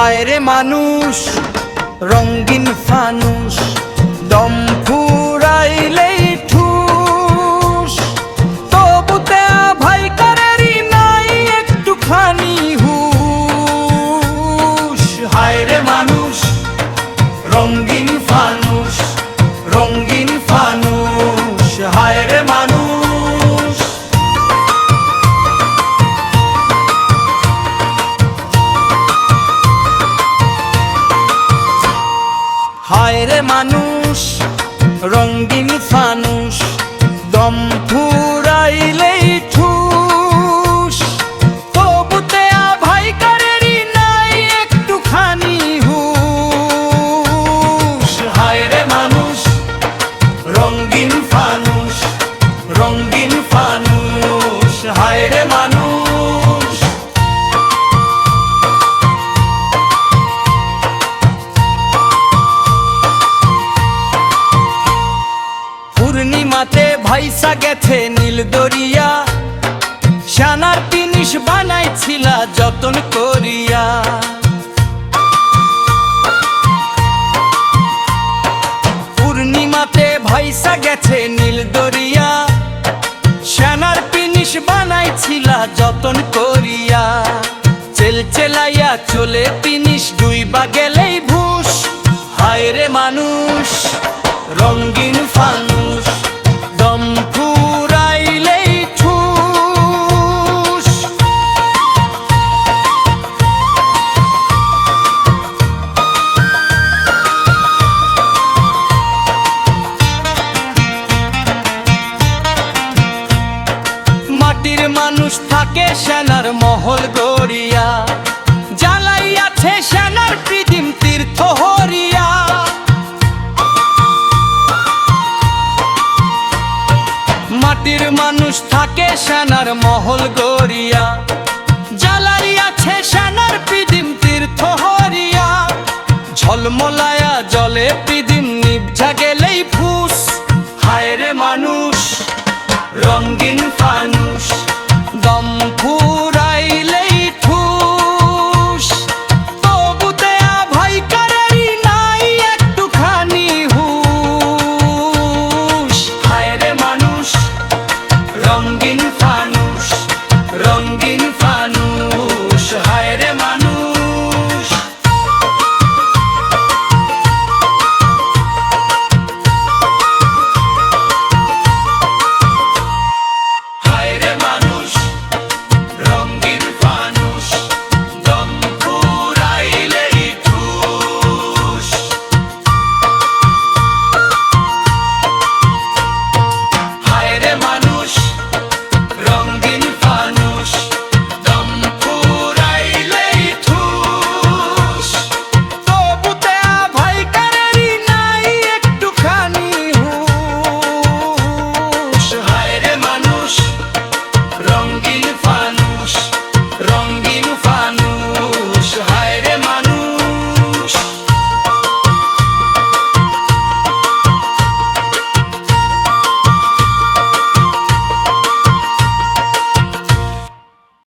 হায় রে মানুষ রঙিন ফানুষ, দম ফুরাইলেই ঠুস, তবুতে ভাই কারেরই নাই একটুখানি হুশ। হায় রে মানুষ রঙিন ফানুষ, রঙিন ফানুষ, হায় রে মানুষ। হায় রে মানুষ রঙিন ফানুষ, দম ফুরাইলেই ঠুস, তবুতে ভাই কারেরই নাই একটুখানি হুশ। হায় রে মানুষ রঙিন ফানুষ, রঙিন ফানুষ, হায় রে মানুষ। পূর্ণিমাতে ভাইসা গেছে নীল দরিয়া, সোনার জিনিস বানাইছিলা যতন করিয়া। পূর্ণিমাতে ভাইসা গেছে নীল দরিয়া, সোনার জিনিস বানাইছিলা যতন করিয়া। চেলচেলাইয়া চলে জিনিস ডুইবা গেলেই ভুস। হায় রে মানুষ রঙিন ফানুষ, দম ফুরাইলেই ঠুস। মাটির মানুষ থাকে সোনার মহল গড়িয়া, জ্বালাইয়াছে সোনার পৃথিম তীর্থ হরিয়া। মাটির মানুষ থাকে সোনার মহল গড়িয়া,